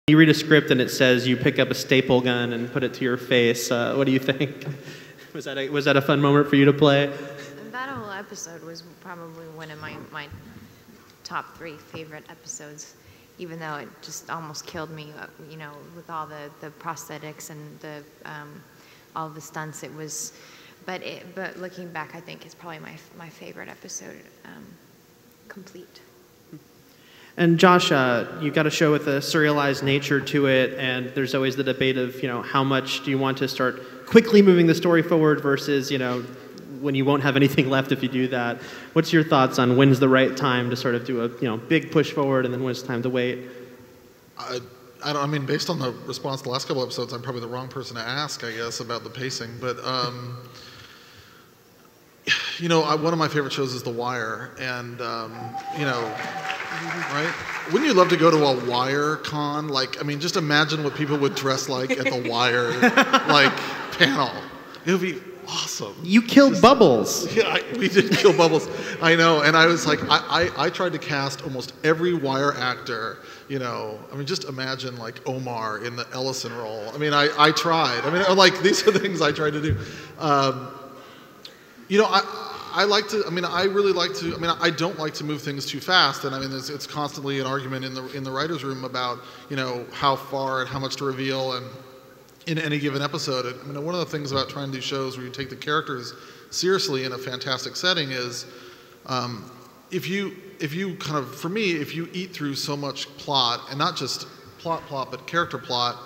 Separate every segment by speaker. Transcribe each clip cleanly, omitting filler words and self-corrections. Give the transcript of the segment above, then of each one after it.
Speaker 1: You read a script and it says you pick up a staple gun and put it to your face. What do you think? Was that a fun moment for you to play?
Speaker 2: That whole episode was probably one of my top 3 favorite episodes, even though it just almost killed me, you know, with all the prosthetics and the all the stunts. It was, but looking back, I think it's probably my favorite episode, complete.
Speaker 1: And Josh, you got a show with a serialized nature to it, and there's always the debate of, you know, how much do you want to start quickly moving the story forward versus, you know, when you won't have anything left if you do that. What's your thoughts on when's the right time to sort of do a, you know, big push forward, and then when's time to wait?
Speaker 3: I mean, based on the response to the last couple episodes, I'm probably the wrong person to ask, I guess, about the pacing. But, you know, one of my favorite shows is The Wire, and, you know, right? Wouldn't you love to go to a WonderCon? Like, I mean, just imagine what people would dress like at the Wire, like, panel. It would be awesome.
Speaker 1: You killed Bubbles.
Speaker 3: Yeah, we did kill Bubbles. I know, and I was like, I tried to cast almost every Wire actor, you know. I mean, just imagine, like, Omar in the Ellison role. I mean, I tried. I mean, like, these are the things I tried to do. You know, I like to, I mean, I really like to, I mean, I don't like to move things too fast, and I mean, it's constantly an argument in the writer's room about, you know, how far and how much to reveal and in any given episode. I mean, one of the things about trying to do shows where you take the characters seriously in a fantastic setting is, if you kind of, for me, if you eat through so much plot, and not just plot, but character plot,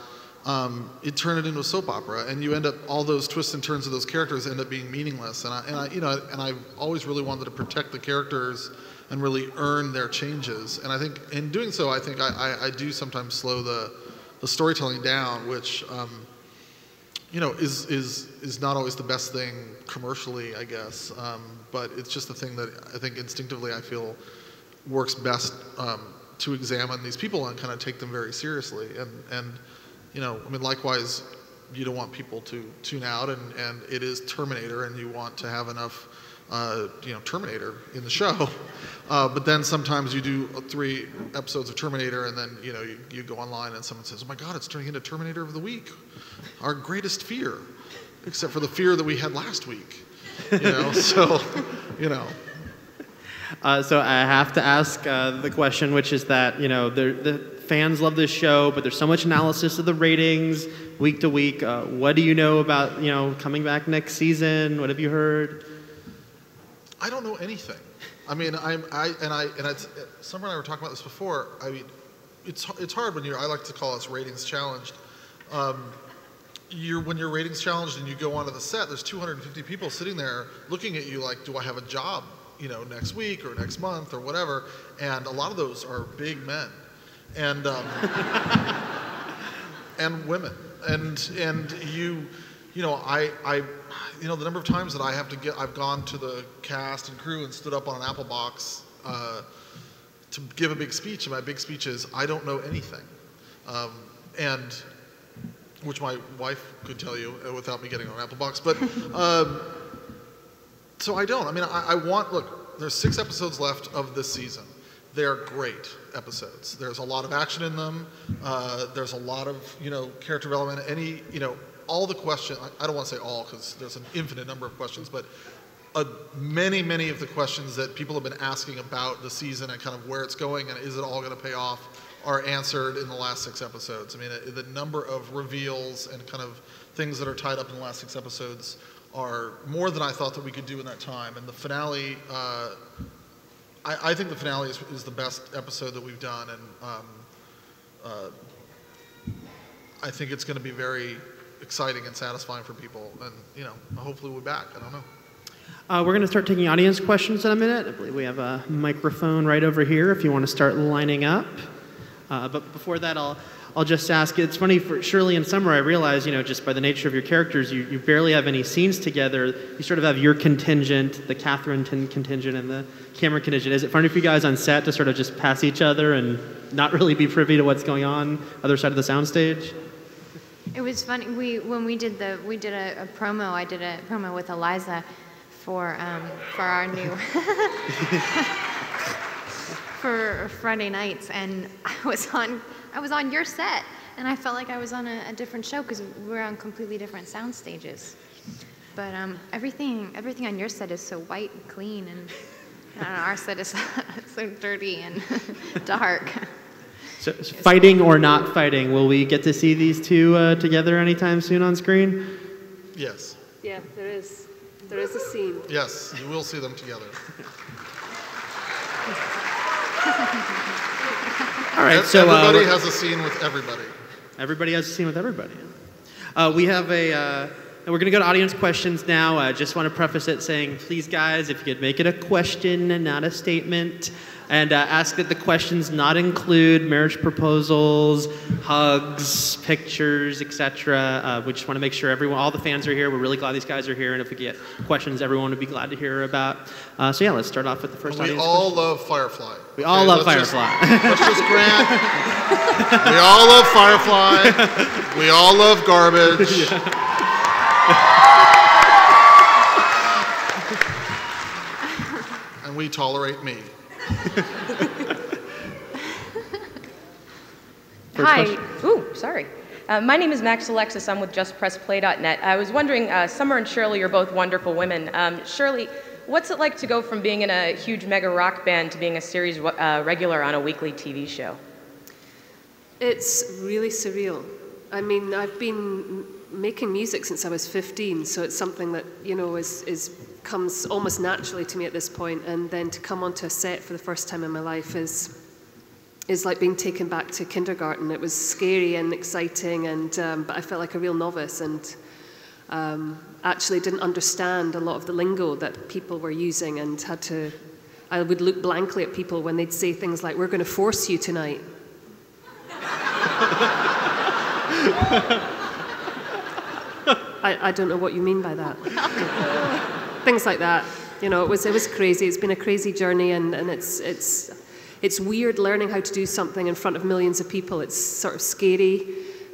Speaker 3: it turned it into a soap opera, and you end up, all those twists and turns of those characters end up being meaningless. And I you know, and I've always really wanted to protect the characters and really earn their changes. And I think in doing so, I think I do sometimes slow the storytelling down, which you know, is not always the best thing commercially, I guess. But it's just the thing that I think instinctively I feel works best to examine these people and kind of take them very seriously. And you know, I mean, likewise, you don't want people to tune out, and it is Terminator, and you want to have enough, you know, Terminator in the show. But then sometimes you do 3 episodes of Terminator, and then, you know, you go online and someone says, oh my God, it's turning into Terminator of the Week, our greatest fear, except for the fear that we had last week. You know, so, you know.
Speaker 1: So I have to ask the question, which is that, you know, the fans love this show, but there's so much analysis of the ratings week to week. What do you know about, you know, coming back next season? What have you heard?
Speaker 3: I don't know anything. I mean, Summer and I were talking about this before. I mean, it's hard when I like to call us ratings challenged. When you're ratings challenged and you go onto the set, there's 250 people sitting there looking at you like, do I have a job, you know, next week or next month or whatever? And a lot of those are big men. And and women, and you know, you know, the number of times that I've gone to the cast and crew and stood up on an apple box to give a big speech, and my big speech is, I don't know anything, and which my wife could tell you without me getting on an apple box, but so I don't. I mean, look, there's 6 episodes left of this season. They're great episodes. There's a lot of action in them. There's a lot of, you know, character development. You know, all the questions, I don't want to say all because there's an infinite number of questions, but many of the questions that people have been asking about the season and kind of where it's going and is it all going to pay off are answered in the last 6 episodes. I mean, the number of reveals and kind of things that are tied up in the last 6 episodes are more than I thought that we could do in that time. And the finale, I think the finale is the best episode that we've done, and I think it's going to be very exciting and satisfying for people, and, you know, hopefully we'll be back. I don't know.
Speaker 1: We're going to start taking audience questions in a minute. I believe we have a microphone right over here if you want to start lining up. But before that, I'll just ask, it's funny, for Shirley and Summer, I realize, you know, just by the nature of your characters, you barely have any scenes together. You sort of have your contingent, the Catherine contingent, and the Cameron contingent. Is it funny for you guys on set to sort of just pass each other and not really be privy to what's going on other side of the soundstage?
Speaker 2: It was funny. When we did a promo. I did a promo with Eliza for our new for Friday nights, and I on your set, and I felt like I was on a different show because we were on completely different sound stages. But everything on your set is so white and clean, and our set is so dirty and dark.
Speaker 1: So, fighting or not fighting, will we get to see these two together anytime soon on screen?
Speaker 3: Yes.
Speaker 4: Yeah, there is a scene.
Speaker 3: Yes, you will see them together.
Speaker 1: All right, so
Speaker 3: everybody has a scene with everybody.
Speaker 1: Everybody has a scene with everybody. We have we're going to go to audience questions now. I just want to preface it saying, please, guys, if you could make it a question and not a statement, and ask that the questions not include marriage proposals, hugs, pictures, etc. We just want to make sure all the fans are here. We're really glad these guys are here, and if we get questions, everyone would be glad to hear about. So yeah, let's start off with the first audience question.
Speaker 3: We all love Firefly.
Speaker 1: We all love Firefly.
Speaker 3: Let's just grant. We all love Firefly. We all love garbage. Yeah. And we tolerate me.
Speaker 5: Hi. Ooh, sorry. My name is Max Alexis. I'm with JustPressPlay.net. I was wondering, Summer and Shirley are both wonderful women. Shirley, what's it like to go from being in a huge mega rock band to being a series regular on a weekly TV show?
Speaker 4: It's really surreal. I mean, I've been making music since I was 15, so it's something that, you know, comes almost naturally to me at this point, and then to come onto a set for the first time in my life is like being taken back to kindergarten. It was scary and exciting, and but I felt like a real novice, and actually didn't understand a lot of the lingo that people were using, and I would look blankly at people when they'd say things like, "We're going to force you tonight." I don't know what you mean by that. Things like that. You know, it was crazy. It's been a crazy journey, and it's weird learning how to do something in front of millions of people. It's sort of scary,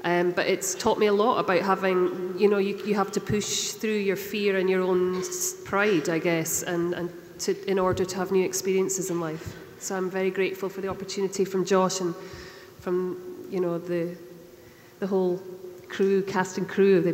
Speaker 4: but it's taught me a lot about having, you know, you have to push through your fear and your own pride, I guess, in order to have new experiences in life. So I'm very grateful for the opportunity from Josh and from, you know, the whole cast and crew of the